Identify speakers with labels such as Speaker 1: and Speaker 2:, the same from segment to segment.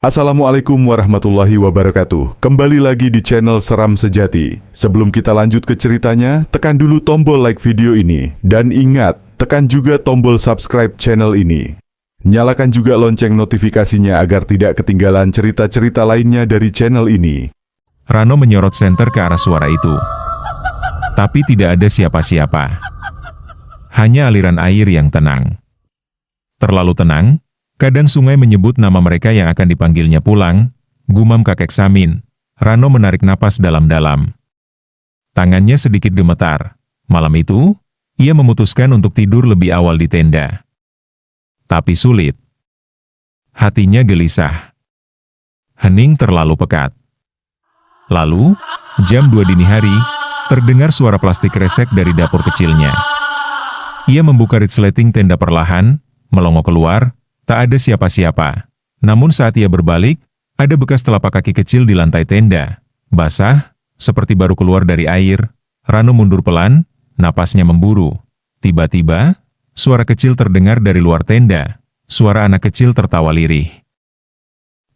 Speaker 1: Assalamualaikum warahmatullahi wabarakatuh. Kembali lagi di channel Seram Sejati. Sebelum kita lanjut ke ceritanya, tekan dulu tombol like video ini. Dan ingat, tekan juga tombol subscribe channel ini. Nyalakan juga lonceng notifikasinya agar tidak ketinggalan cerita-cerita lainnya dari channel ini.
Speaker 2: Rano menyorot senter ke arah suara itu. Tapi tidak ada siapa-siapa. Hanya aliran air yang tenang. Terlalu tenang. Kadang sungai menyebut nama mereka yang akan dipanggilnya pulang, gumam kakek Samin. Rano menarik napas dalam-dalam. Tangannya sedikit gemetar. Malam itu, ia memutuskan untuk tidur lebih awal di tenda. Tapi sulit. Hatinya gelisah. Hening terlalu pekat. Lalu, jam 2 dini hari, terdengar suara plastik resek dari dapur kecilnya. Ia membuka resleting tenda perlahan, melongo keluar. Tak ada siapa-siapa. Namun saat ia berbalik, ada bekas telapak kaki kecil di lantai tenda. Basah, seperti baru keluar dari air. Rano mundur pelan, napasnya memburu. Tiba-tiba, suara kecil terdengar dari luar tenda. Suara anak kecil tertawa lirih.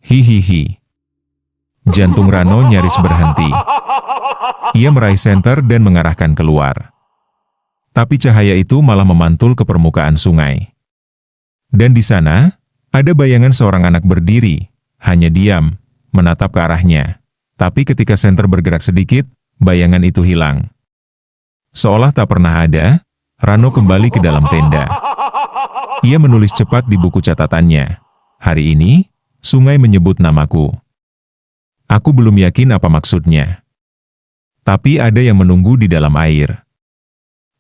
Speaker 2: Hihihi. Jantung Rano nyaris berhenti. Ia meraih senter dan mengarahkan keluar. Tapi cahaya itu malah memantul ke permukaan sungai. Dan di sana, ada bayangan seorang anak berdiri, hanya diam, menatap ke arahnya. Tapi ketika senter bergerak sedikit, bayangan itu hilang. Seolah tak pernah ada, Rano kembali ke dalam tenda. Ia menulis cepat di buku catatannya. Hari ini, sungai menyebut namaku. Aku belum yakin apa maksudnya. Tapi ada yang menunggu di dalam air.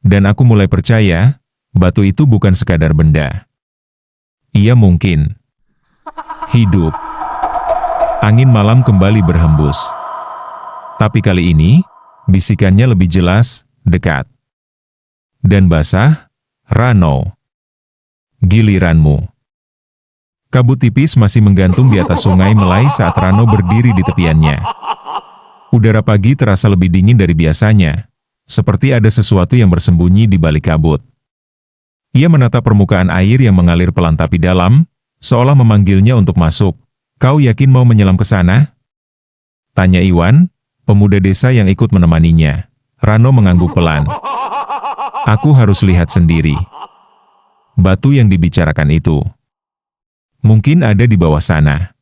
Speaker 2: Dan aku mulai percaya, batu itu bukan sekadar benda. Ia mungkin hidup. Angin malam kembali berhembus. Tapi kali ini, bisikannya lebih jelas, dekat. Dan basah, Rano. Giliranmu. Kabut tipis masih menggantung di atas sungai Melai saat Rano berdiri di tepiannya. Udara pagi terasa lebih dingin dari biasanya, seperti ada sesuatu yang bersembunyi di balik kabut. Ia menatap permukaan air yang mengalir pelan tapi dalam, seolah memanggilnya untuk masuk. Kau yakin mau menyelam ke sana? Tanya Iwan, pemuda desa yang ikut menemaninya. Rano mengangguk pelan. Aku harus lihat sendiri. Batu yang dibicarakan itu. Mungkin ada di bawah sana.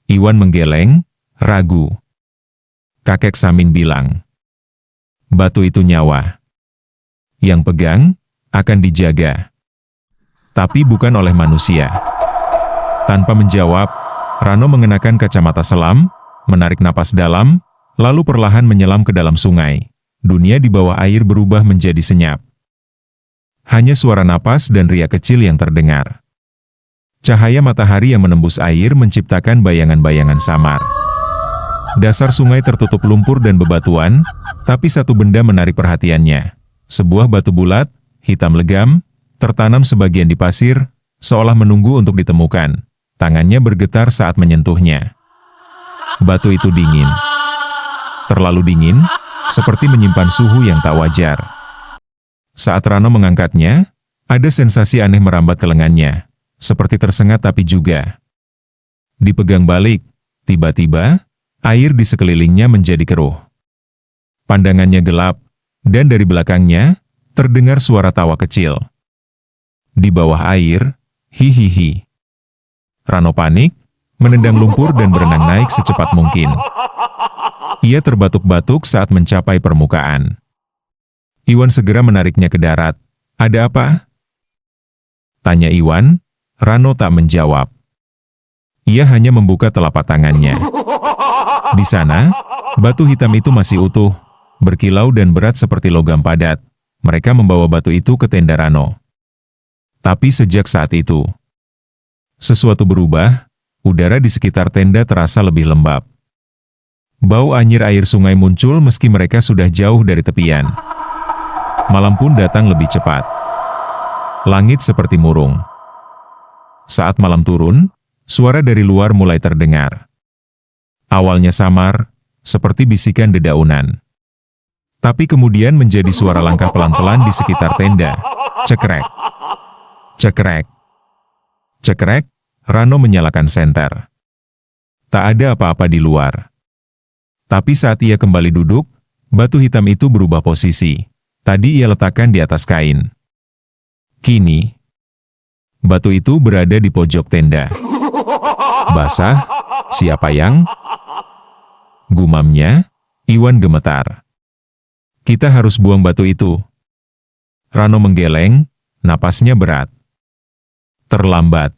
Speaker 2: Iwan menggeleng, ragu. Kakek Samin bilang. Batu itu nyawa. Yang pegang, akan dijaga. Tapi bukan oleh manusia. Tanpa menjawab, Rano mengenakan kacamata selam, menarik napas dalam, lalu perlahan menyelam ke dalam sungai. Dunia di bawah air berubah menjadi senyap. Hanya suara napas dan riak kecil yang terdengar. Cahaya matahari yang menembus air menciptakan bayangan-bayangan samar. Dasar sungai tertutup lumpur dan bebatuan, tapi satu benda menarik perhatiannya. Sebuah batu bulat, hitam legam, tertanam sebagian di pasir, seolah menunggu untuk ditemukan. Tangannya bergetar saat menyentuhnya. Batu itu dingin. Terlalu dingin, seperti menyimpan suhu yang tak wajar. Saat Rano mengangkatnya, ada sensasi aneh merambat ke lengannya, seperti tersengat tapi juga dipegang balik. Tiba-tiba, air di sekelilingnya menjadi keruh. Pandangannya gelap, dan dari belakangnya, terdengar suara tawa kecil. Di bawah air, hihihi. Rano panik, menendang lumpur dan berenang naik secepat mungkin. Ia terbatuk-batuk saat mencapai permukaan. Iwan segera menariknya ke darat. Ada apa? Tanya Iwan. Rano tak menjawab. Ia hanya membuka telapak tangannya. Di sana, batu hitam itu masih utuh, berkilau dan berat seperti logam padat. Mereka membawa batu itu ke tenda Rano. Tapi sejak saat itu, sesuatu berubah, udara di sekitar tenda terasa lebih lembab. Bau anyir air sungai muncul meski mereka sudah jauh dari tepian. Malam pun datang lebih cepat. Langit seperti murung. Saat malam turun, suara dari luar mulai terdengar. Awalnya samar, seperti bisikan dedaunan. Tapi kemudian menjadi suara langkah pelan-pelan di sekitar tenda. Cekrek. Cekrek. Cekrek, Rano menyalakan senter. Tak ada apa-apa di luar. Tapi saat ia kembali duduk, batu hitam itu berubah posisi. Tadi ia letakkan di atas kain. Kini, batu itu berada di pojok tenda. Basah, siapa yang? Gumamnya, Iwan gemetar. Kita harus buang batu itu. Rano menggeleng, napasnya berat. Terlambat.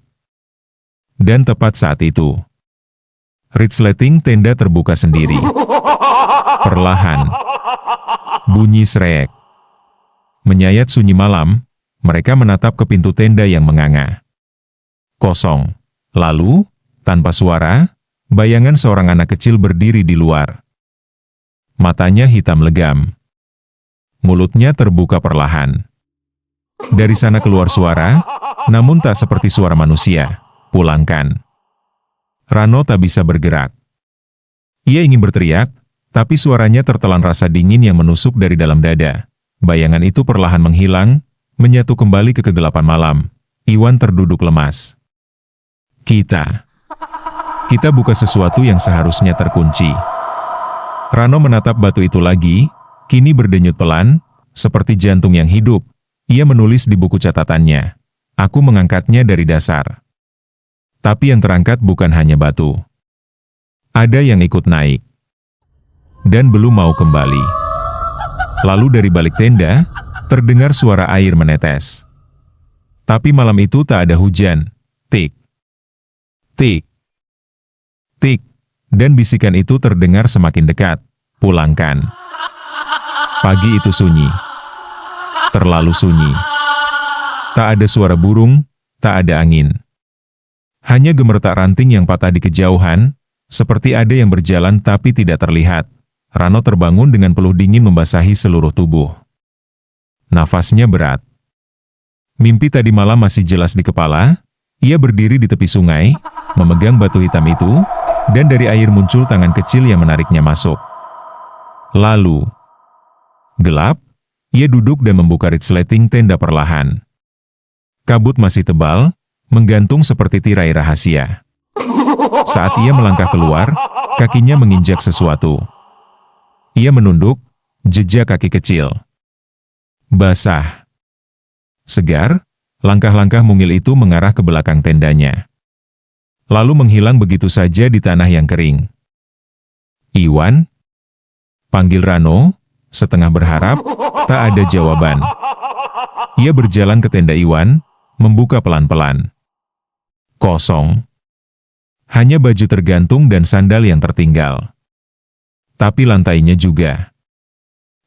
Speaker 2: Dan tepat saat itu, resleting tenda terbuka sendiri. Perlahan, bunyi srek. Menyayat sunyi malam, mereka menatap ke pintu tenda yang menganga. Kosong. Lalu, tanpa suara, bayangan seorang anak kecil berdiri di luar. Matanya hitam legam. Mulutnya terbuka perlahan. Dari sana keluar suara, namun tak seperti suara manusia. Pulangkan. Rano tak bisa bergerak. Ia ingin berteriak, tapi suaranya tertelan rasa dingin yang menusuk dari dalam dada. Bayangan itu perlahan menghilang, menyatu kembali ke kegelapan malam. Iwan terduduk lemas. Kita buka sesuatu yang seharusnya terkunci. Rano menatap batu itu lagi, kini berdenyut pelan, seperti jantung yang hidup. Ia menulis di buku catatannya. Aku mengangkatnya dari dasar. Tapi yang terangkat bukan hanya batu. Ada yang ikut naik. Dan belum mau kembali. Lalu dari balik tenda, terdengar suara air menetes. Tapi malam itu tak ada hujan. Tik. Tik. Tik. Dan bisikan itu terdengar semakin dekat. Pulangkan. Pagi itu sunyi. Terlalu sunyi. Tak ada suara burung, tak ada angin. Hanya gemertak ranting yang patah di kejauhan, seperti ada yang berjalan tapi tidak terlihat. Rano terbangun dengan peluh dingin membasahi seluruh tubuh. Nafasnya berat. Mimpi tadi malam masih jelas di kepala. Ia berdiri di tepi sungai, memegang batu hitam itu, dan dari air muncul tangan kecil yang menariknya masuk. Lalu, gelap, ia duduk dan membuka resleting tenda perlahan. Kabut masih tebal, menggantung seperti tirai rahasia. Saat ia melangkah keluar, kakinya menginjak sesuatu. Ia menunduk, jejak kaki kecil. Basah. Segar, langkah-langkah mungil itu mengarah ke belakang tendanya. Lalu menghilang begitu saja di tanah yang kering. Iwan? Panggil Rano, setengah berharap, tak ada jawaban. Ia berjalan ke tenda Iwan, membuka pelan-pelan. Kosong. Hanya baju tergantung dan sandal yang tertinggal. Tapi lantainya juga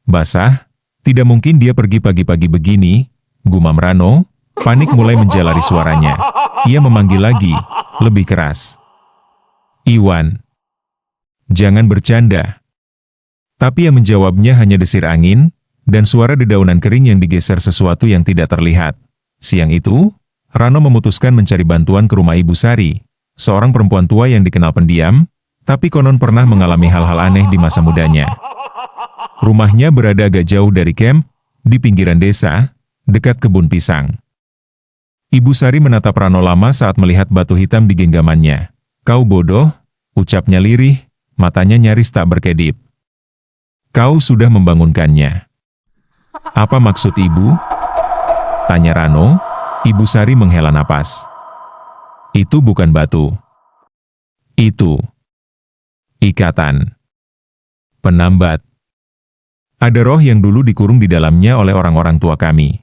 Speaker 2: basah. Tidak mungkin dia pergi pagi-pagi begini, gumam Rano. Panik mulai menjalari suaranya. Ia memanggil lagi, lebih keras. Iwan. Jangan bercanda. Tapi yang menjawabnya hanya desir angin, dan suara dedaunan kering yang digeser sesuatu yang tidak terlihat. Siang itu, Rano memutuskan mencari bantuan ke rumah Ibu Sari, seorang perempuan tua yang dikenal pendiam, tapi konon pernah mengalami hal-hal aneh di masa mudanya. Rumahnya berada agak jauh dari kamp, di pinggiran desa, dekat kebun pisang. Ibu Sari menatap Rano lama saat melihat batu hitam di genggamannya. Kau bodoh, ucapnya lirih, matanya nyaris tak berkedip. Kau sudah membangunkannya. Apa maksud ibu? Tanya Rano. Ibu Sari menghela napas. Itu bukan batu. Itu ikatan. Penambat. Ada roh yang dulu dikurung di dalamnya oleh orang-orang tua kami.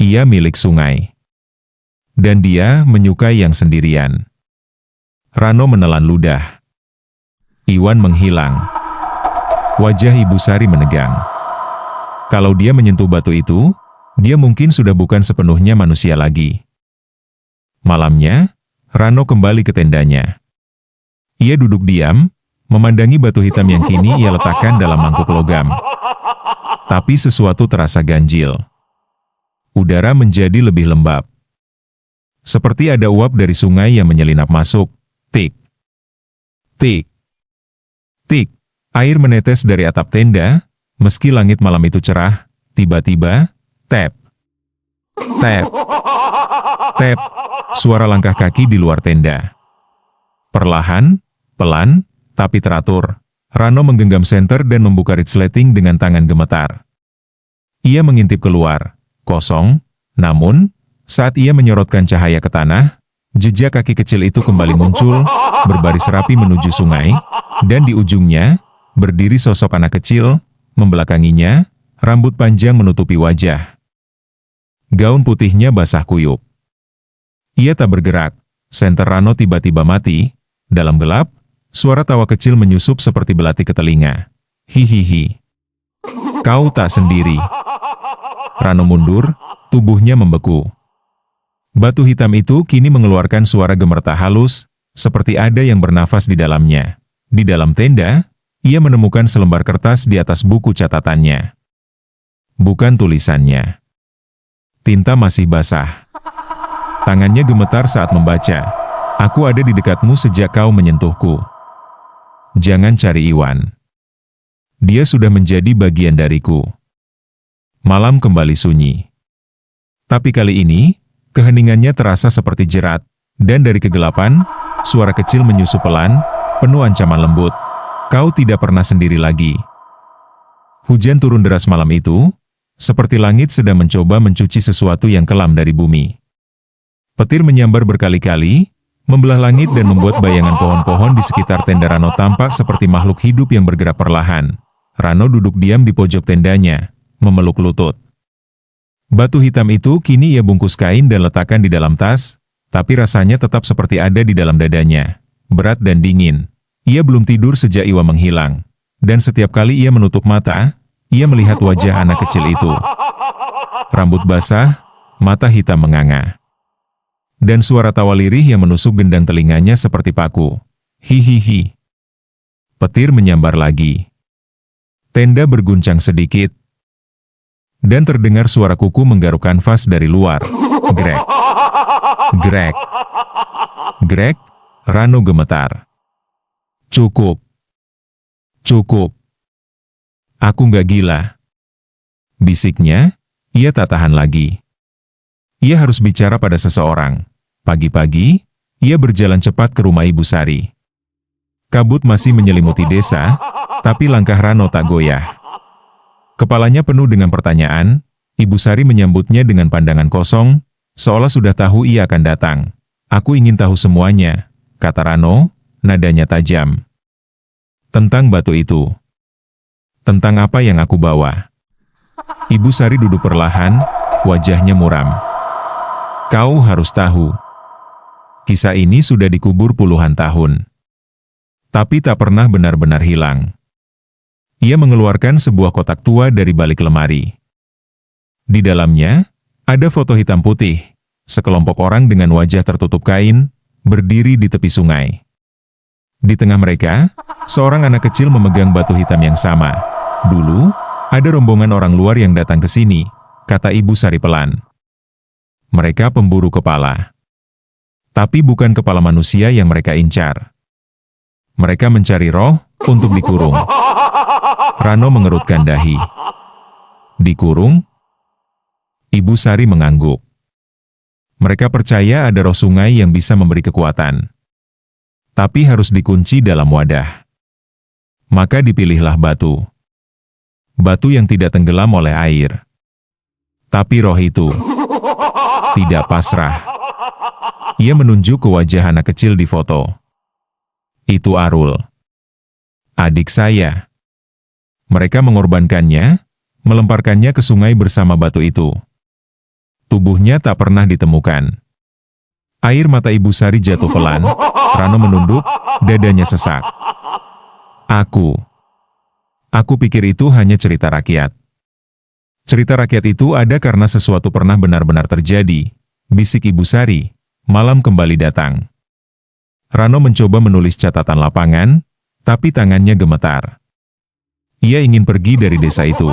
Speaker 2: Ia milik sungai. Dan dia menyukai yang sendirian. Rano menelan ludah. Iwan menghilang. Wajah Ibu Sari menegang. Kalau dia menyentuh batu itu, dia mungkin sudah bukan sepenuhnya manusia lagi. Malamnya, Rano kembali ke tendanya. Ia duduk diam, memandangi batu hitam yang kini ia letakkan dalam mangkuk logam. Tapi sesuatu terasa ganjil. Udara menjadi lebih lembab. Seperti ada uap dari sungai yang menyelinap masuk. Tik. Tik. Tik. Air menetes dari atap tenda, meski langit malam itu cerah, tiba-tiba, tap. Tap. Tap. Suara langkah kaki di luar tenda. Perlahan, pelan, tapi teratur, Rano menggenggam senter dan membuka resleting dengan tangan gemetar. Ia mengintip keluar, kosong, namun, saat ia menyorotkan cahaya ke tanah, jejak kaki kecil itu kembali muncul, berbaris rapi menuju sungai, dan di ujungnya, berdiri sosok anak kecil, membelakanginya, rambut panjang menutupi wajah. Gaun putihnya basah kuyup. Ia tak bergerak, senter Rano tiba-tiba mati. Dalam gelap, suara tawa kecil menyusup seperti belati ke telinga. Hihihi. Kau tak sendiri. Rano mundur, tubuhnya membeku. Batu hitam itu kini mengeluarkan suara gemerta halus, seperti ada yang bernafas di dalamnya. Di dalam tenda, ia menemukan selembar kertas di atas buku catatannya. Bukan tulisannya. Tinta masih basah. Tangannya gemetar saat membaca. Aku ada di dekatmu sejak kau menyentuhku. Jangan cari Iwan. Dia sudah menjadi bagian dariku. Malam kembali sunyi. Tapi kali ini, keheningannya terasa seperti jerat, dan dari kegelapan, suara kecil menyusup pelan, penuh ancaman lembut. Kau tidak pernah sendiri lagi. Hujan turun deras malam itu, seperti langit sedang mencoba mencuci sesuatu yang kelam dari bumi. Petir menyambar berkali-kali, membelah langit dan membuat bayangan pohon-pohon di sekitar tenda Rano tampak seperti makhluk hidup yang bergerak perlahan. Rano duduk diam di pojok tendanya, memeluk lutut. Batu hitam itu kini ia bungkus kain dan letakkan di dalam tas, tapi rasanya tetap seperti ada di dalam dadanya, berat dan dingin. Ia belum tidur sejak Iwa menghilang, dan setiap kali ia menutup mata, ia melihat wajah anak kecil itu. Rambut basah, mata hitam menganga. Dan suara tawa lirih yang menusuk gendang telinganya seperti paku. Hihihi. Petir menyambar lagi. Tenda berguncang sedikit. Dan terdengar suara kuku menggaruk kanvas dari luar. Grek. Grek. Grek. Rano gemetar. Cukup. Cukup. Aku nggak gila. Bisiknya, ia tak tahan lagi. Ia harus bicara pada seseorang. Pagi-pagi, ia berjalan cepat ke rumah Ibu Sari. Kabut masih menyelimuti desa, tapi langkah Rano tak goyah. Kepalanya penuh dengan pertanyaan, Ibu Sari menyambutnya dengan pandangan kosong, seolah sudah tahu ia akan datang. Aku ingin tahu semuanya, kata Rano, nadanya tajam. Tentang batu itu. Tentang apa yang aku bawa. Ibu Sari duduk perlahan, wajahnya muram. Kau harus tahu. Kisah ini sudah dikubur puluhan tahun. Tapi tak pernah benar-benar hilang. Ia mengeluarkan sebuah kotak tua dari balik lemari. Di dalamnya, ada foto hitam putih, sekelompok orang dengan wajah tertutup kain, berdiri di tepi sungai. Di tengah mereka, seorang anak kecil memegang batu hitam yang sama. Dulu, ada rombongan orang luar yang datang ke sini, kata Ibu Sari pelan. Mereka pemburu kepala. Tapi bukan kepala manusia yang mereka incar. Mereka mencari roh untuk dikurung. Rano mengerutkan dahi. Dikurung? Ibu Sari mengangguk. Mereka percaya ada roh sungai yang bisa memberi kekuatan. Tapi harus dikunci dalam wadah. Maka dipilihlah batu. Batu yang tidak tenggelam oleh air. Tapi roh itu tidak pasrah. Ia menunjuk ke wajah anak kecil di foto. Itu Arul. Adik saya. Mereka mengorbankannya, melemparkannya ke sungai bersama batu itu. Tubuhnya tak pernah ditemukan. Air mata Ibu Sari jatuh pelan, Rano menunduk, dadanya sesak. Aku pikir itu hanya cerita rakyat. Cerita rakyat itu ada karena sesuatu pernah benar-benar terjadi, bisik Ibu Sari. Malam kembali datang. Rano mencoba menulis catatan lapangan, tapi tangannya gemetar. Ia ingin pergi dari desa itu.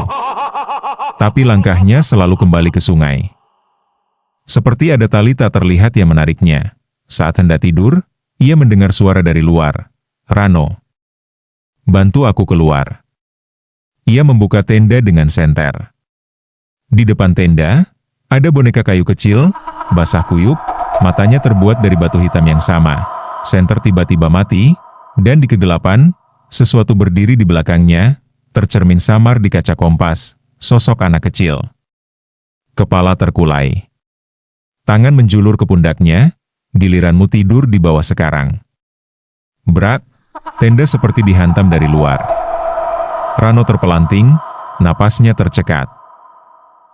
Speaker 2: Tapi langkahnya selalu kembali ke sungai. Seperti ada tali tak terlihat yang menariknya. Saat hendak tidur, ia mendengar suara dari luar. Rano, bantu aku keluar. Ia membuka tenda dengan senter. Di depan tenda, ada boneka kayu kecil, basah kuyup, matanya terbuat dari batu hitam yang sama. Senter tiba-tiba mati, dan di kegelapan, sesuatu berdiri di belakangnya, tercermin samar di kaca kompas, sosok anak kecil. Kepala terkulai. Tangan menjulur ke pundaknya, giliranmu tidur di bawah sekarang. Brak, tenda seperti dihantam dari luar. Rano terpelanting, napasnya tercekat.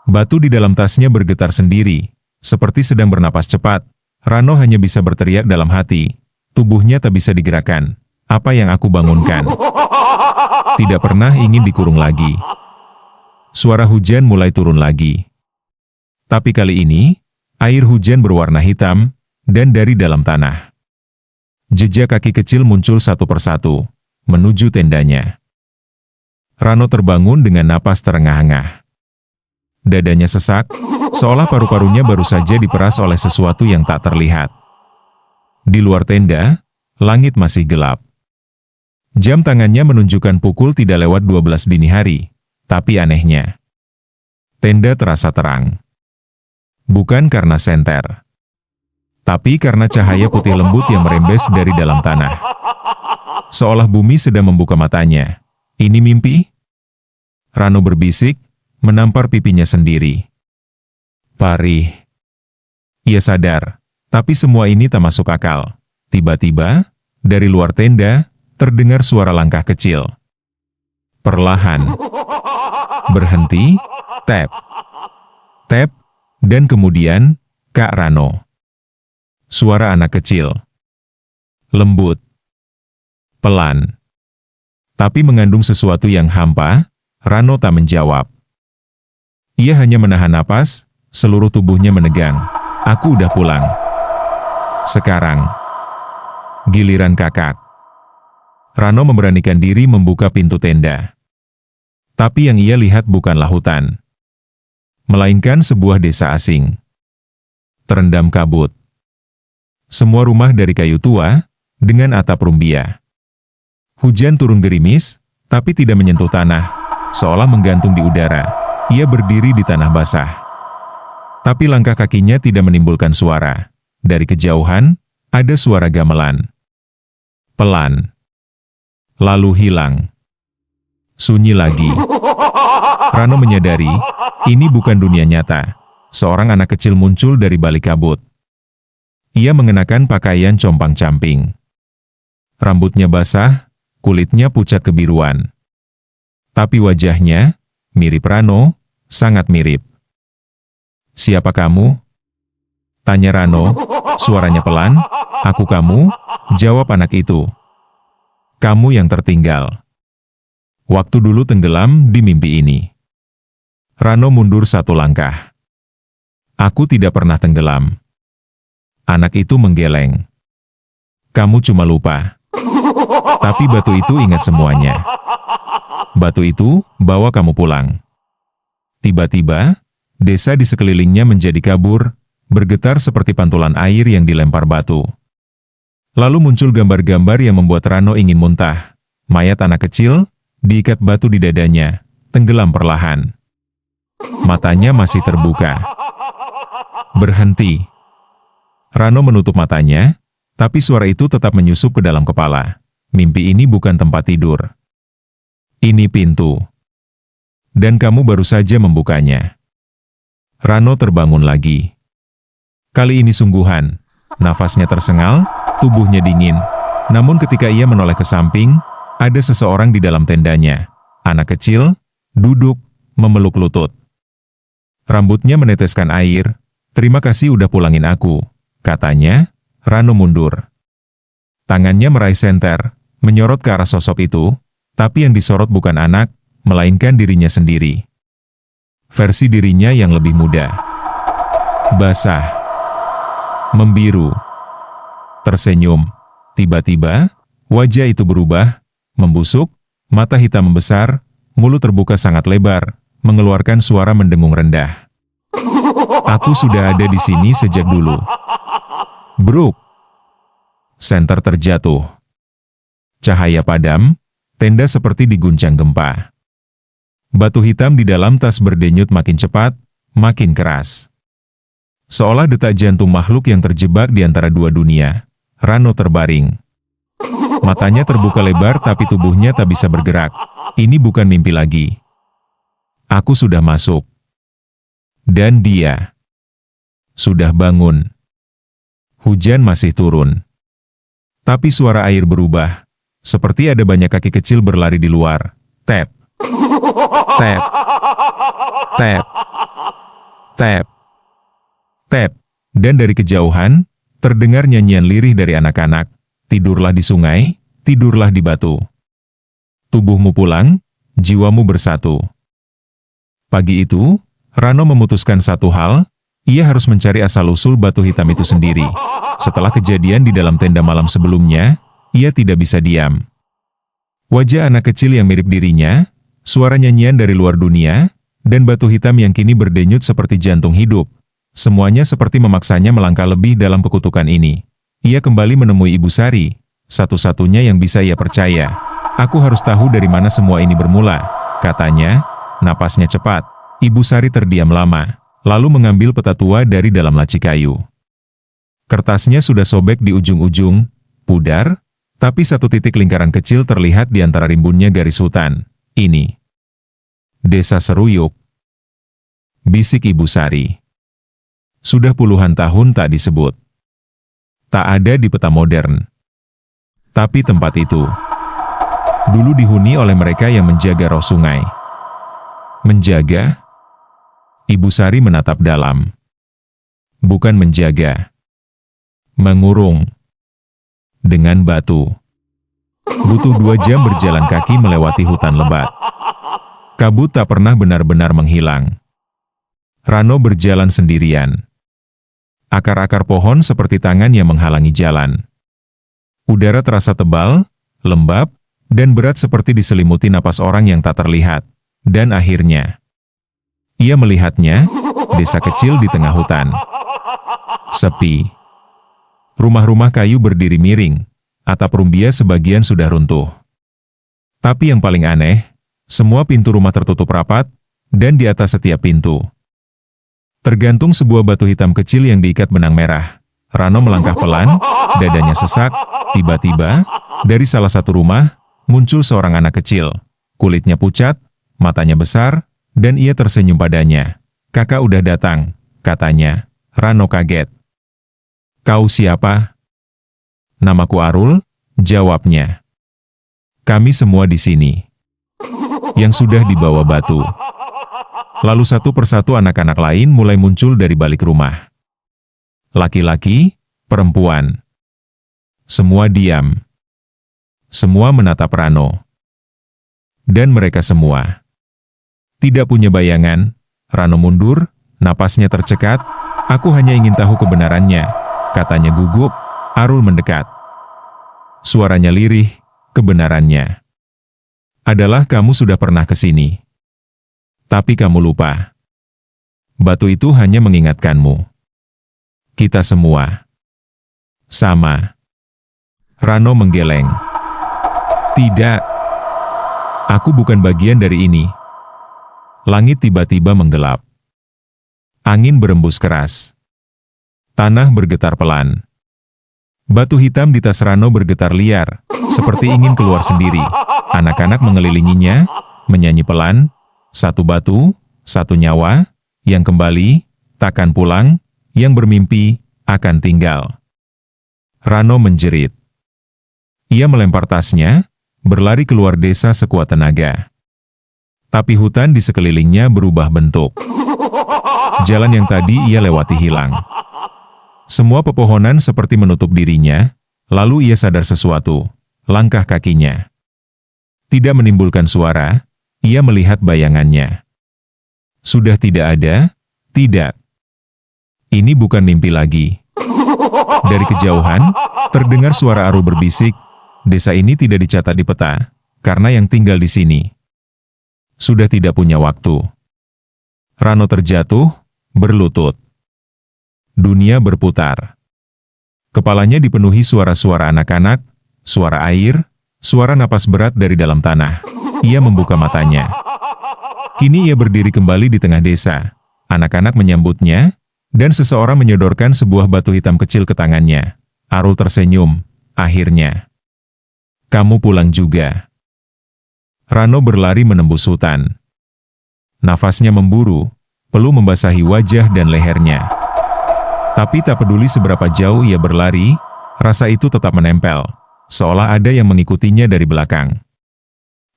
Speaker 2: Batu di dalam tasnya bergetar sendiri, seperti sedang bernapas cepat. Rano hanya bisa berteriak dalam hati. Tubuhnya tak bisa digerakkan. Apa yang aku bangunkan? Tidak pernah ingin dikurung lagi. Suara hujan mulai turun lagi. Tapi kali ini, air hujan berwarna hitam, dan dari dalam tanah. Jejak kaki kecil muncul satu persatu, menuju tendanya. Rano terbangun dengan napas terengah-engah. Dadanya sesak, seolah paru-parunya baru saja diperas oleh sesuatu yang tak terlihat. Di luar tenda, langit masih gelap. Jam tangannya menunjukkan pukul tidak lewat 12 dini hari, tapi anehnya, tenda terasa terang. Bukan karena senter, tapi karena cahaya putih lembut yang merembes dari dalam tanah. Seolah bumi sedang membuka matanya. Ini mimpi? Rano berbisik, menampar pipinya sendiri. Parih. Ia sadar, tapi semua ini tak masuk akal. Tiba-tiba, dari luar tenda, terdengar suara langkah kecil. Perlahan. Berhenti, tap. Tap, dan kemudian, Kak Rano. Suara anak kecil. Lembut. Pelan. Tapi mengandung sesuatu yang hampa. Rano tak menjawab. Ia hanya menahan napas, seluruh tubuhnya menegang. Aku udah pulang. Sekarang, giliran kakak. Rano memberanikan diri membuka pintu tenda. Tapi yang ia lihat bukanlah hutan, melainkan sebuah desa asing. Terendam kabut. Semua rumah dari kayu tua, dengan atap rumbia. Hujan turun gerimis, tapi tidak menyentuh tanah, seolah menggantung di udara. Ia berdiri di tanah basah. Tapi langkah kakinya tidak menimbulkan suara. Dari kejauhan, ada suara gamelan. Pelan. Lalu hilang. Sunyi lagi. Rano menyadari, ini bukan dunia nyata. Seorang anak kecil muncul dari balik kabut. Ia mengenakan pakaian compang-camping. Rambutnya basah, kulitnya pucat kebiruan. Tapi wajahnya, mirip Rano, sangat mirip. Siapa kamu? Tanya Rano, suaranya pelan. Aku kamu, jawab anak itu. Kamu yang tertinggal. Waktu dulu tenggelam di mimpi ini. Rano mundur satu langkah. Aku tidak pernah tenggelam. Anak itu menggeleng. Kamu cuma lupa. Tapi batu itu ingat semuanya. Batu itu bawa kamu pulang. Tiba-tiba, desa di sekelilingnya menjadi kabur, bergetar seperti pantulan air yang dilempar batu. Lalu muncul gambar-gambar yang membuat Rano ingin muntah. Mayat anak kecil, diikat batu di dadanya, tenggelam perlahan. Matanya masih terbuka. Berhenti. Rano menutup matanya, tapi suara itu tetap menyusup ke dalam kepala. Mimpi ini bukan tempat tidur. Ini pintu. Dan kamu baru saja membukanya. Rano terbangun lagi. Kali ini sungguhan. Nafasnya tersengal, tubuhnya dingin. Namun ketika ia menoleh ke samping, ada seseorang di dalam tendanya. Anak kecil, duduk, memeluk lutut. Rambutnya meneteskan air. Terima kasih udah pulangin aku, katanya. Rano mundur. Tangannya meraih senter, menyorot ke arah sosok itu, tapi yang disorot bukan anak, melainkan dirinya sendiri. Versi dirinya yang lebih muda. Basah. Membiru. Tersenyum. Tiba-tiba, wajah itu berubah, membusuk, mata hitam membesar, mulut terbuka sangat lebar, mengeluarkan suara mendengung rendah. Aku sudah ada di sini sejak dulu. Bruk. Senter terjatuh. Cahaya padam, tenda seperti diguncang gempa. Batu hitam di dalam tas berdenyut makin cepat, makin keras. Seolah detak jantung makhluk yang terjebak di antara dua dunia. Rano terbaring. Matanya terbuka lebar tapi tubuhnya tak bisa bergerak. Ini bukan mimpi lagi. Aku sudah masuk. Dan dia sudah bangun. Hujan masih turun. Tapi suara air berubah. Seperti ada banyak kaki kecil berlari di luar. Tap. Tap. Tap. Tap. Tap. Dan dari kejauhan, terdengar nyanyian lirih dari anak-anak. Tidurlah di sungai, tidurlah di batu. Tubuhmu pulang, jiwamu bersatu. Pagi itu, Rano memutuskan satu hal, ia harus mencari asal-usul batu hitam itu sendiri. Setelah kejadian di dalam tenda malam sebelumnya, ia tidak bisa diam. Wajah anak kecil yang mirip dirinya, suara nyanyian dari luar dunia, dan batu hitam yang kini berdenyut seperti jantung hidup. Semuanya seperti memaksanya melangkah lebih dalam kekutukan ini. Ia kembali menemui Ibu Sari, satu-satunya yang bisa ia percaya. Aku harus tahu dari mana semua ini bermula, katanya, napasnya cepat. Ibu Sari terdiam lama, lalu mengambil peta tua dari dalam laci kayu. Kertasnya sudah sobek di ujung-ujung, pudar, tapi satu titik lingkaran kecil terlihat di antara rimbunnya garis hutan. Ini Desa Seruyuk, bisik Ibu Sari. Sudah puluhan tahun tak disebut. Tak ada di peta modern. Tapi tempat itu dulu dihuni oleh mereka yang menjaga roh sungai. Menjaga? Ibu Sari menatap dalam. Bukan menjaga. Mengurung. Dengan batu. Butuh 2 jam berjalan kaki melewati hutan lebat. Kabut tak pernah benar-benar menghilang. Rano berjalan sendirian. Akar-akar pohon seperti tangan yang menghalangi jalan. Udara terasa tebal, lembab, dan berat seperti diselimuti napas orang yang tak terlihat. Dan akhirnya, ia melihatnya, desa kecil di tengah hutan. Sepi. Rumah-rumah kayu berdiri miring, atap rumbia sebagian sudah runtuh. Tapi yang paling aneh, semua pintu rumah tertutup rapat, dan di atas setiap pintu tergantung sebuah batu hitam kecil yang diikat benang merah. Rano melangkah pelan, dadanya sesak. Tiba-tiba, dari salah satu rumah, muncul seorang anak kecil. Kulitnya pucat, matanya besar, dan ia tersenyum padanya. "Kakak udah datang," katanya. Rano kaget. "Kau siapa?" "Namaku Arul," jawabnya. "Kami semua di sini." Yang sudah dibawa batu. Lalu satu persatu anak-anak lain mulai muncul dari balik rumah. Laki-laki, perempuan. Semua diam. Semua menatap Rano. Dan mereka semua tidak punya bayangan. Rano mundur, napasnya tercekat. "Aku hanya ingin tahu kebenarannya," katanya gugup. Arul mendekat. Suaranya lirih, "Kebenarannya adalah kamu sudah pernah ke sini. Tapi kamu lupa. Batu itu hanya mengingatkanmu. Kita semua sama." Rano menggeleng. "Tidak. Aku bukan bagian dari ini." Langit tiba-tiba menggelap. Angin berembus keras. Tanah bergetar pelan. Batu hitam di tas Rano bergetar liar, seperti ingin keluar sendiri. Anak-anak mengelilinginya, menyanyi pelan. "Satu batu, satu nyawa, yang kembali, takkan pulang, yang bermimpi, akan tinggal." Rano menjerit. Ia melempar tasnya, berlari keluar desa sekuat tenaga. Tapi hutan di sekelilingnya berubah bentuk. Jalan yang tadi ia lewati hilang. Semua pepohonan seperti menutup dirinya, lalu ia sadar sesuatu. Langkah kakinya tidak menimbulkan suara. Ia melihat bayangannya. Sudah tidak ada, tidak. Ini bukan mimpi lagi. Dari kejauhan, terdengar suara Arul berbisik, "Desa ini tidak dicatat di peta, karena yang tinggal di sini sudah tidak punya waktu." Rano terjatuh, berlutut. Dunia berputar. Kepalanya dipenuhi suara-suara anak-anak, suara air, suara napas berat dari dalam tanah. Ia membuka matanya. Kini ia berdiri kembali di tengah desa. Anak-anak menyambutnya, dan seseorang menyodorkan sebuah batu hitam kecil ke tangannya. Arul tersenyum. Akhirnya, kamu pulang juga. Rano berlari menembus hutan. Nafasnya memburu, peluh membasahi wajah dan lehernya. Tapi tak peduli seberapa jauh ia berlari, rasa itu tetap menempel, seolah ada yang mengikutinya dari belakang.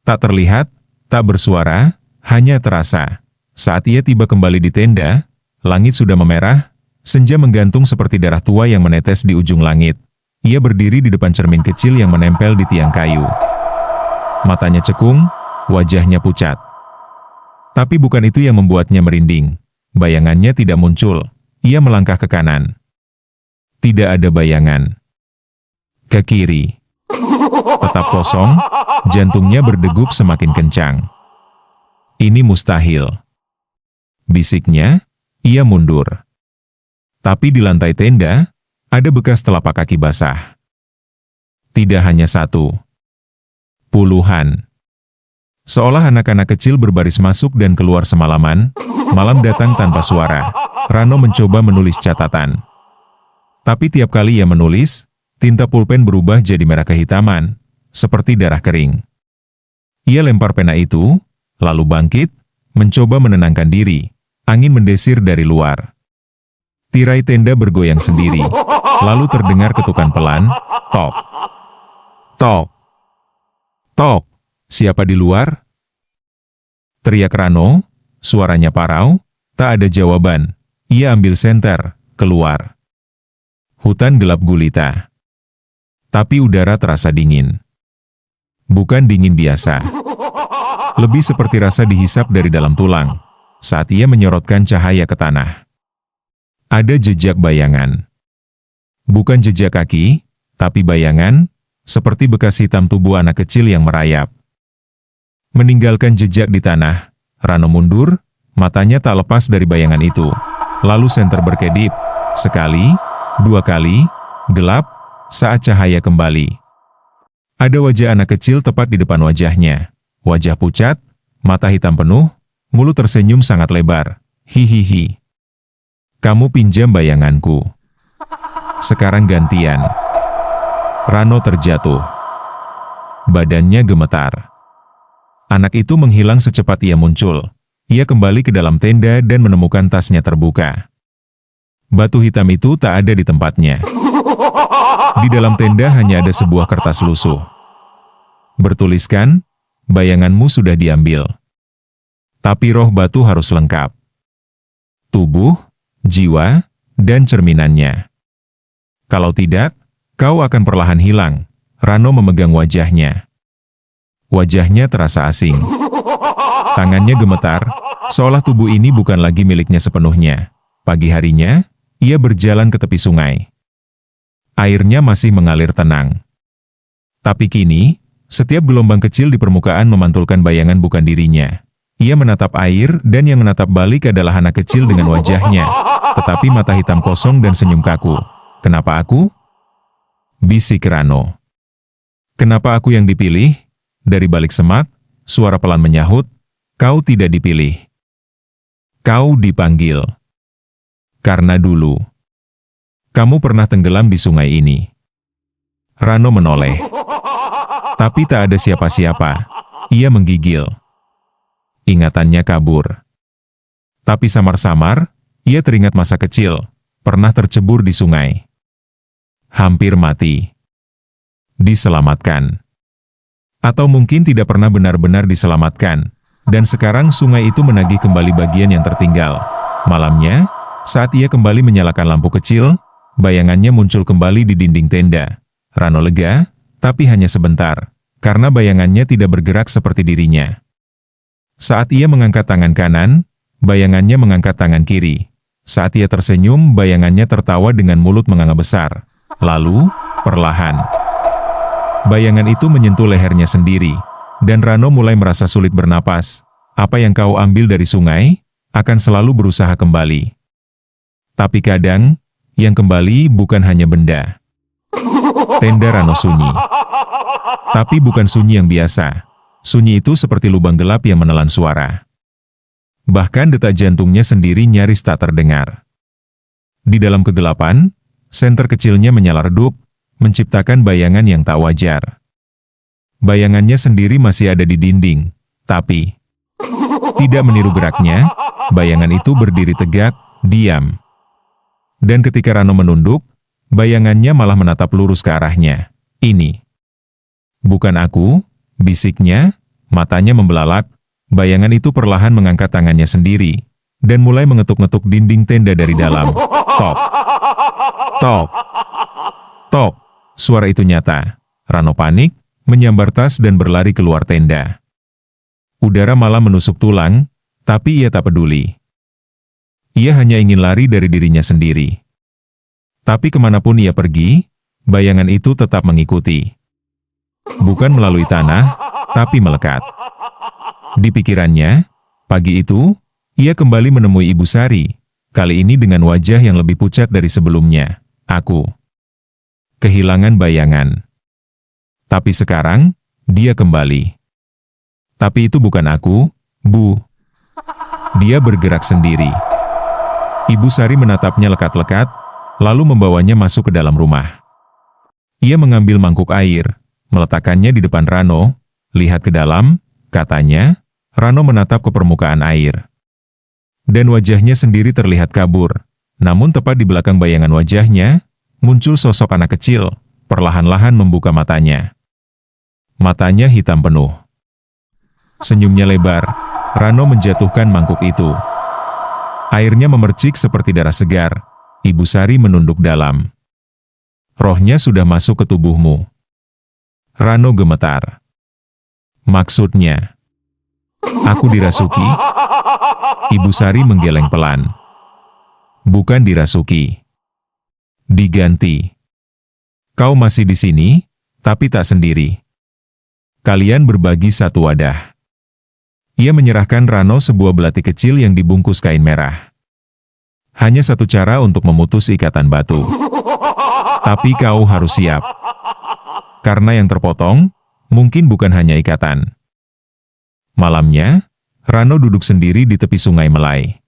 Speaker 2: Tak terlihat, tak bersuara, hanya terasa. Saat ia tiba kembali di tenda, langit sudah memerah, senja menggantung seperti darah tua yang menetes di ujung langit. Ia berdiri di depan cermin kecil yang menempel di tiang kayu. Matanya cekung, wajahnya pucat. Tapi bukan itu yang membuatnya merinding. Bayangannya tidak muncul. Ia melangkah ke kanan. Tidak ada bayangan. Ke kiri. Tetap kosong, jantungnya berdegup semakin kencang. Ini mustahil. Bisiknya, ia mundur. Tapi di lantai tenda, ada bekas telapak kaki basah. Tidak hanya satu. Puluhan. Seolah anak-anak kecil berbaris masuk dan keluar semalaman, malam datang tanpa suara. Rano mencoba menulis catatan. Tapi tiap kali ia menulis, tinta pulpen berubah jadi merah kehitaman, seperti darah kering. Ia lempar pena itu, lalu bangkit, mencoba menenangkan diri. Angin mendesir dari luar. Tirai tenda bergoyang sendiri, lalu terdengar ketukan pelan, tok, tok, tok. Siapa di luar? Teriak Rano, suaranya parau, tak ada jawaban. Ia ambil senter, keluar. Hutan gelap gulita. Tapi udara terasa dingin. Bukan dingin biasa. Lebih seperti rasa dihisap dari dalam tulang, saat ia menyorotkan cahaya ke tanah. Ada jejak bayangan. Bukan jejak kaki, tapi bayangan, seperti bekas hitam tubuh anak kecil yang merayap. Meninggalkan jejak di tanah, Rano mundur, matanya tak lepas dari bayangan itu. Lalu senter berkedip, sekali, dua kali, gelap, saat cahaya kembali. Ada wajah anak kecil tepat di depan wajahnya. Wajah pucat, mata hitam penuh, mulut tersenyum sangat lebar. Hihihi. Kamu pinjam bayanganku. Sekarang gantian. Rano terjatuh. Badannya gemetar. Anak itu menghilang secepat ia muncul. Ia kembali ke dalam tenda dan menemukan tasnya terbuka. Batu hitam itu tak ada di tempatnya. Di dalam tenda hanya ada sebuah kertas lusuh. Bertuliskan, bayanganmu sudah diambil. Tapi roh batu harus lengkap. Tubuh, jiwa, dan cerminannya. Kalau tidak, kau akan perlahan hilang. Rano memegang wajahnya. Wajahnya terasa asing. Tangannya gemetar, seolah tubuh ini bukan lagi miliknya sepenuhnya. Pagi harinya, ia berjalan ke tepi sungai. Airnya masih mengalir tenang. Tapi kini, setiap gelombang kecil di permukaan memantulkan bayangan bukan dirinya. Ia menatap air dan yang menatap balik adalah anak kecil dengan wajahnya, tetapi mata hitam kosong dan senyum kaku. Kenapa aku? Bisik Rano. Kenapa aku yang dipilih? Dari balik semak, suara pelan menyahut, kau tidak dipilih. Kau dipanggil. Karena dulu, kamu pernah tenggelam di sungai ini. Rano menoleh. Tapi tak ada siapa-siapa. Ia menggigil. Ingatannya kabur. Tapi samar-samar, ia teringat masa kecil, pernah tercebur di sungai. Hampir mati. Diselamatkan. Atau mungkin tidak pernah benar-benar diselamatkan, dan sekarang sungai itu menagih kembali bagian yang tertinggal. Malamnya, saat ia kembali menyalakan lampu kecil, bayangannya muncul kembali di dinding tenda. Rano lega, tapi hanya sebentar, karena bayangannya tidak bergerak seperti dirinya. Saat ia mengangkat tangan kanan, bayangannya mengangkat tangan kiri. Saat ia tersenyum, bayangannya tertawa dengan mulut menganga besar. Lalu, perlahan, bayangan itu menyentuh lehernya sendiri, dan Rano mulai merasa sulit bernapas. Apa yang kau ambil dari sungai, akan selalu berusaha kembali. Tapi kadang, yang kembali bukan hanya benda. Tenda Rano sunyi. Tapi bukan sunyi yang biasa. Sunyi itu seperti lubang gelap yang menelan suara. Bahkan detak jantungnya sendiri nyaris tak terdengar. Di dalam kegelapan, senter kecilnya menyala redup, menciptakan bayangan yang tak wajar. Bayangannya sendiri masih ada di dinding, tapi tidak meniru geraknya, bayangan itu berdiri tegak, diam. Dan ketika Rano menunduk, bayangannya malah menatap lurus ke arahnya. Ini bukan aku, bisiknya, matanya membelalak, bayangan itu perlahan mengangkat tangannya sendiri, dan mulai mengetuk-ngetuk dinding tenda dari dalam. Tok, tok, tok, suara itu nyata. Rano panik, menyambar tas dan berlari keluar tenda. Udara malah menusuk tulang, tapi ia tak peduli. Ia hanya ingin lari dari dirinya sendiri. Tapi kemanapun ia pergi, bayangan itu tetap mengikuti. Bukan melalui tanah, tapi melekat. Di pikirannya, pagi itu, ia kembali menemui Ibu Sari, kali ini dengan wajah yang lebih pucat dari sebelumnya. Aku kehilangan bayangan. Tapi sekarang, dia kembali. Tapi itu bukan aku, Bu. Dia bergerak sendiri. Ibu Sari menatapnya lekat-lekat, lalu membawanya masuk ke dalam rumah. Ia mengambil mangkuk air, meletakkannya di depan Rano, lihat ke dalam, katanya. Rano menatap ke permukaan air. Dan wajahnya sendiri terlihat kabur, namun tepat di belakang bayangan wajahnya, muncul sosok anak kecil, perlahan-lahan membuka matanya. Matanya hitam penuh. Senyumnya lebar, Rano menjatuhkan mangkuk itu. Airnya memercik seperti darah segar. Ibu Sari menunduk dalam. Rohnya sudah masuk ke tubuhmu. Rano gemetar. Maksudnya, aku dirasuki? Ibu Sari menggeleng pelan. Bukan dirasuki. Diganti. Kau masih di sini, tapi tak sendiri. Kalian berbagi satu wadah. Ia menyerahkan Rano sebuah belati kecil yang dibungkus kain merah. Hanya satu cara untuk memutus ikatan batu. Tapi kau harus siap. Karena yang terpotong, mungkin bukan hanya ikatan. Malamnya, Rano duduk sendiri di tepi sungai Melai.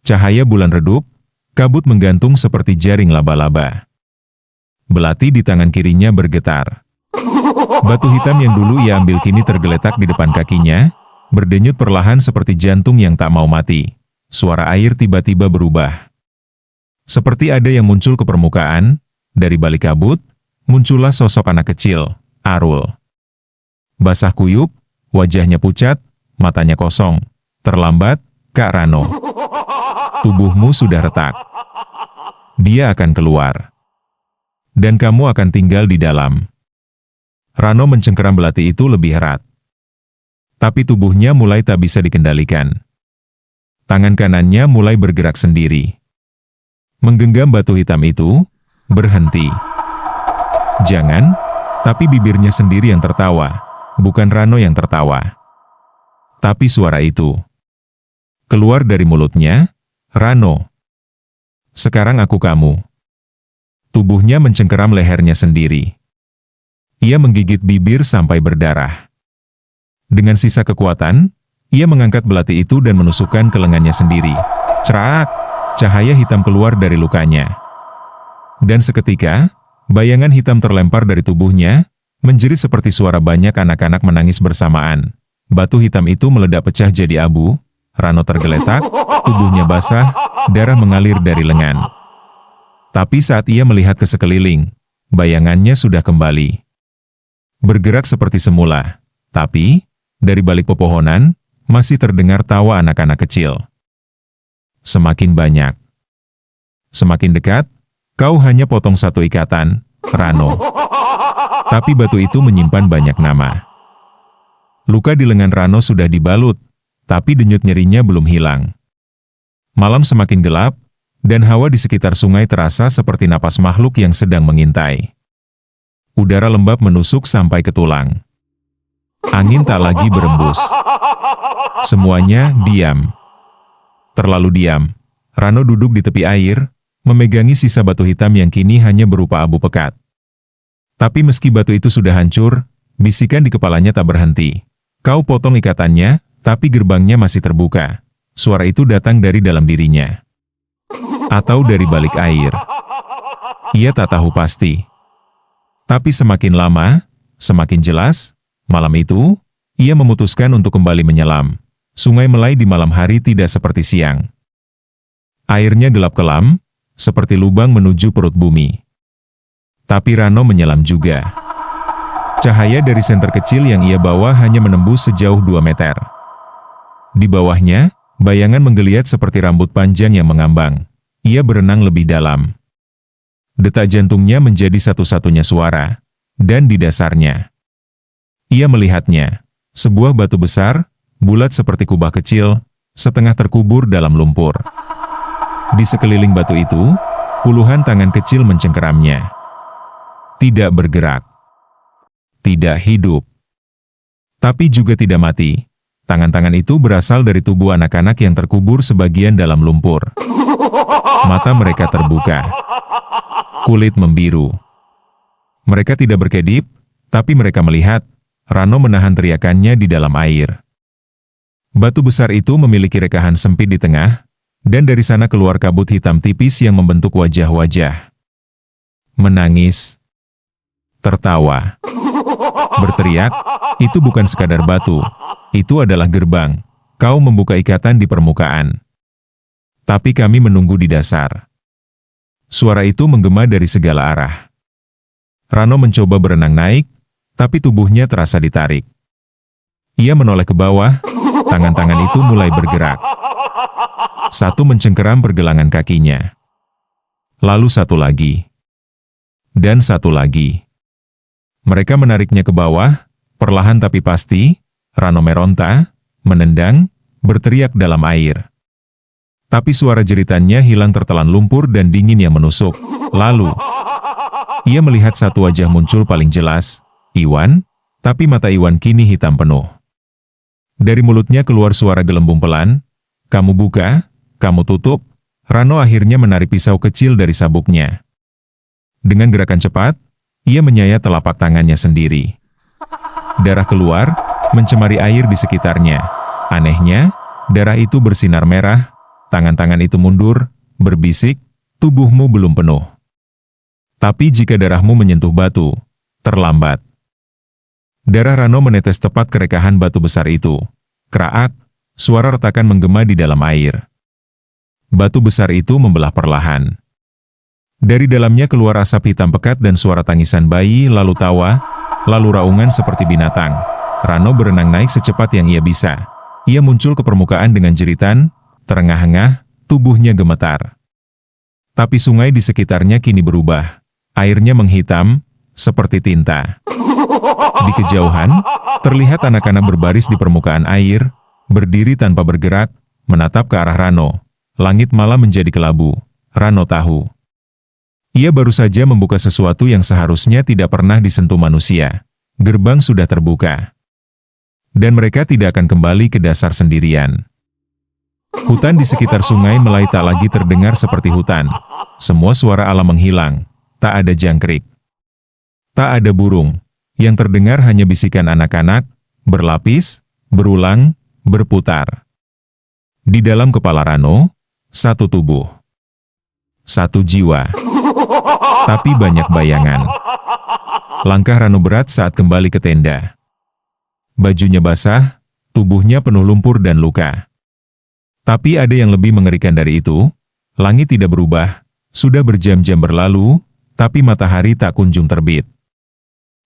Speaker 2: Cahaya bulan redup, kabut menggantung seperti jaring laba-laba. Belati di tangan kirinya bergetar. Batu hitam yang dulu ia ambil kini tergeletak di depan kakinya, berdenyut perlahan seperti jantung yang tak mau mati. Suara air tiba-tiba berubah. Seperti ada yang muncul ke permukaan, dari balik kabut, muncullah sosok anak kecil, Arul. Basah kuyup, wajahnya pucat, matanya kosong. Terlambat, Kak Rano. Tubuhmu sudah retak. Dia akan keluar. Dan kamu akan tinggal di dalam. Rano mencengkeram belati itu lebih erat. Tapi tubuhnya mulai tak bisa dikendalikan. Tangan kanannya mulai bergerak sendiri. Menggenggam batu hitam itu, berhenti. Jangan, tapi bibirnya sendiri yang tertawa, bukan Rano yang tertawa. Tapi suara itu keluar dari mulutnya, Rano. Sekarang aku kamu. Tubuhnya mencengkeram lehernya sendiri. Ia menggigit bibir sampai berdarah. Dengan sisa kekuatan, ia mengangkat belati itu dan menusukkan ke lengannya sendiri. Cerak! Cahaya hitam keluar dari lukanya. Dan seketika, bayangan hitam terlempar dari tubuhnya, menjerit seperti suara banyak anak-anak menangis bersamaan. Batu hitam itu meledak pecah jadi abu, Rano tergeletak, tubuhnya basah, darah mengalir dari lengan. Tapi saat ia melihat ke sekeliling, bayangannya sudah kembali. Bergerak seperti semula, tapi dari balik pepohonan, masih terdengar tawa anak-anak kecil. Semakin banyak. Semakin dekat, kau hanya potong satu ikatan, Rano. Tapi batu itu menyimpan banyak nama. Luka di lengan Rano sudah dibalut, tapi denyut nyerinya belum hilang. Malam semakin gelap, dan hawa di sekitar sungai terasa seperti napas makhluk yang sedang mengintai. Udara lembab menusuk sampai ke tulang. Angin tak lagi berembus. Semuanya diam. Terlalu diam. Rano duduk di tepi air, memegangi sisa batu hitam yang kini hanya berupa abu pekat. Tapi meski batu itu sudah hancur, bisikan di kepalanya tak berhenti. Kau potong ikatannya, tapi gerbangnya masih terbuka. Suara itu datang dari dalam dirinya. Atau dari balik air. Ia tak tahu pasti. Tapi semakin lama, semakin jelas, malam itu, ia memutuskan untuk kembali menyelam. Sungai Melai di malam hari tidak seperti siang. Airnya gelap kelam, seperti lubang menuju perut bumi. Tapi Rano menyelam juga. Cahaya dari senter kecil yang ia bawa hanya menembus sejauh 2 meter. Di bawahnya, bayangan menggeliat seperti rambut panjang yang mengambang. Ia berenang lebih dalam. Detak jantungnya menjadi satu-satunya suara, dan di dasarnya, ia melihatnya, sebuah batu besar, bulat seperti kubah kecil, setengah terkubur dalam lumpur. Di sekeliling batu itu, puluhan tangan kecil mencengkeramnya. Tidak bergerak, tidak hidup, tapi juga tidak mati. Tangan-tangan itu berasal dari tubuh anak-anak yang terkubur sebagian dalam lumpur. Mata mereka terbuka. Kulit membiru. Mereka tidak berkedip, tapi mereka melihat, Rano menahan teriakannya di dalam air. Batu besar itu memiliki rekahan sempit di tengah, dan dari sana keluar kabut hitam tipis yang membentuk wajah-wajah. Menangis. Tertawa. Berteriak, itu bukan sekadar batu, itu adalah gerbang. Kau membuka ikatan di permukaan. Tapi kami menunggu di dasar. Suara itu menggema dari segala arah. Rano mencoba berenang naik, tapi tubuhnya terasa ditarik. Ia menoleh ke bawah, tangan-tangan itu mulai bergerak. Satu mencengkeram pergelangan kakinya. Lalu satu lagi. Dan satu lagi. Mereka menariknya ke bawah, perlahan tapi pasti. Rano meronta, menendang, berteriak dalam air. Tapi suara jeritannya hilang tertelan lumpur dan dingin yang menusuk. Lalu, ia melihat satu wajah muncul paling jelas, Iwan, tapi mata Iwan kini hitam penuh. Dari mulutnya keluar suara gelembung pelan, kamu buka, kamu tutup. Rano akhirnya menarik pisau kecil dari sabuknya. Dengan gerakan cepat, ia menyayat telapak tangannya sendiri. Darah keluar, mencemari air di sekitarnya. Anehnya, darah itu bersinar merah. Tangan-tangan itu mundur, berbisik, tubuhmu belum penuh. Tapi jika darahmu menyentuh batu, terlambat. Darah Rano menetes tepat ke rekahan batu besar itu. Kraak, suara retakan menggema di dalam air. Batu besar itu membelah perlahan. Dari dalamnya keluar asap hitam pekat dan suara tangisan bayi, lalu tawa, lalu raungan seperti binatang. Rano berenang naik secepat yang ia bisa. Ia muncul ke permukaan dengan jeritan, terengah-engah, tubuhnya gemetar. Tapi sungai di sekitarnya kini berubah. Airnya menghitam, seperti tinta. Di kejauhan, terlihat anak-anak berbaris di permukaan air, berdiri tanpa bergerak, menatap ke arah Rano. Langit malam menjadi kelabu. Rano tahu. Ia baru saja membuka sesuatu yang seharusnya tidak pernah disentuh manusia. Gerbang sudah terbuka. Dan mereka tidak akan kembali ke dasar sendirian. Hutan di sekitar Sungai Melai tak lagi terdengar seperti hutan. Semua suara alam menghilang. Tak ada jangkrik. Tak ada burung. Yang terdengar hanya bisikan anak-anak, berlapis, berulang, berputar. Di dalam kepala Rano, satu tubuh. Satu jiwa. Tapi banyak bayangan. Langkah Rano berat saat kembali ke tenda. Bajunya basah, tubuhnya penuh lumpur dan luka. Tapi ada yang lebih mengerikan dari itu, langit tidak berubah, sudah berjam-jam berlalu, tapi matahari tak kunjung terbit.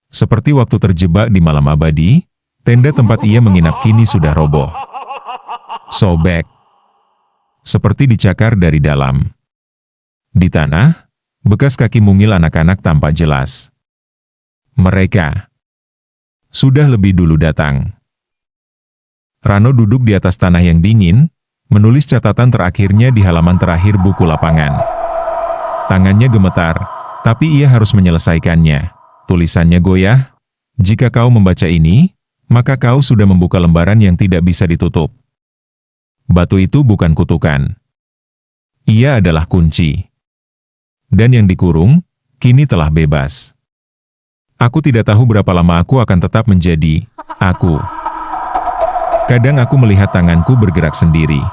Speaker 2: Seperti waktu terjebak di malam abadi, tenda tempat ia menginap kini sudah roboh. Sobek. Seperti dicakar dari dalam. Di tanah, bekas kaki mungil anak-anak tampak jelas. Mereka sudah lebih dulu datang. Rano duduk di atas tanah yang dingin, menulis catatan terakhirnya di halaman terakhir buku lapangan. Tangannya gemetar, tapi ia harus menyelesaikannya. Tulisannya goyah, jika kau membaca ini, maka kau sudah membuka lembaran yang tidak bisa ditutup. Batu itu bukan kutukan. Ia adalah kunci. Dan yang dikurung, kini telah bebas. Aku tidak tahu berapa lama aku akan tetap menjadi aku. Kadang aku melihat tanganku bergerak sendiri.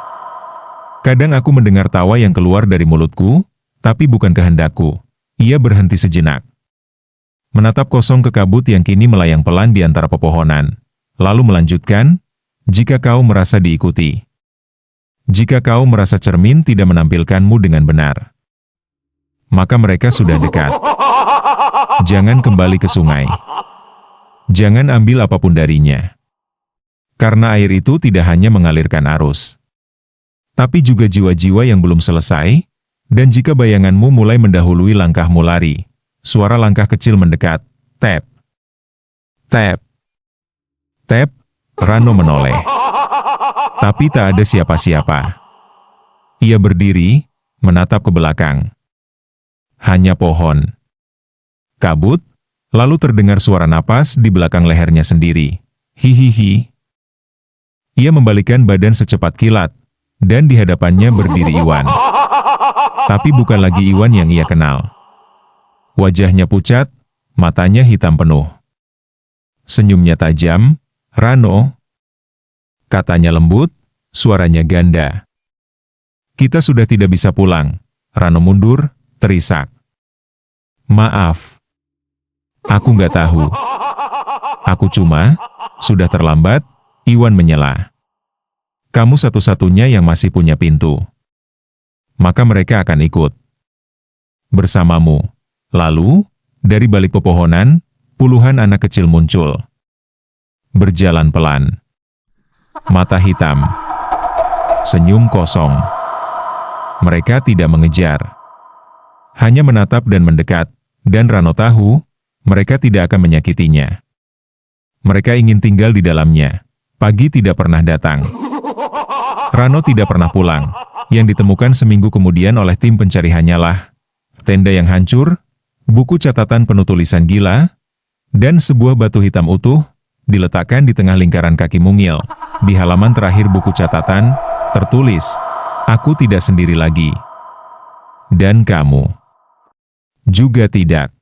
Speaker 2: Kadang aku mendengar tawa yang keluar dari mulutku, tapi bukan kehendakku. Ia berhenti sejenak, menatap kosong ke kabut yang kini melayang pelan di antara pepohonan, lalu melanjutkan, "Jika kau merasa diikuti, jika kau merasa cermin tidak menampilkanmu dengan benar, maka mereka sudah dekat. Jangan kembali ke sungai. Jangan ambil apapun darinya. Karena air itu tidak hanya mengalirkan arus, tapi juga jiwa-jiwa yang belum selesai, dan jika bayanganmu mulai mendahului langkahmu lari, suara langkah kecil mendekat, tap, tap, tap." Rano menoleh. Tapi tak ada siapa-siapa. Ia berdiri, menatap ke belakang. Hanya pohon. Kabut, lalu terdengar suara napas di belakang lehernya sendiri. Hihihi. Ia membalikkan badan secepat kilat, dan di hadapannya berdiri Iwan. Tapi bukan lagi Iwan yang ia kenal. Wajahnya pucat, matanya hitam penuh. Senyumnya tajam. "Rano," katanya lembut, suaranya ganda. "Kita sudah tidak bisa pulang." Rano mundur, terisak. "Maaf. Aku nggak tahu. Aku cuma, sudah terlambat," Iwan menyela. "Kamu satu-satunya yang masih punya pintu. Maka mereka akan ikut bersamamu." Lalu, dari balik pepohonan, puluhan anak kecil muncul. Berjalan pelan. Mata hitam. Senyum kosong. Mereka tidak mengejar. Hanya menatap dan mendekat, dan Rano tahu, mereka tidak akan menyakitinya. Mereka ingin tinggal di dalamnya. Pagi tidak pernah datang. Rano tidak pernah pulang. Yang ditemukan seminggu kemudian oleh tim pencari hanyalah tenda yang hancur, buku catatan penuh tulisan gila, dan sebuah batu hitam utuh, diletakkan di tengah lingkaran kaki mungil. Di halaman terakhir buku catatan, tertulis, "Aku tidak sendiri lagi. Dan kamu juga tidak."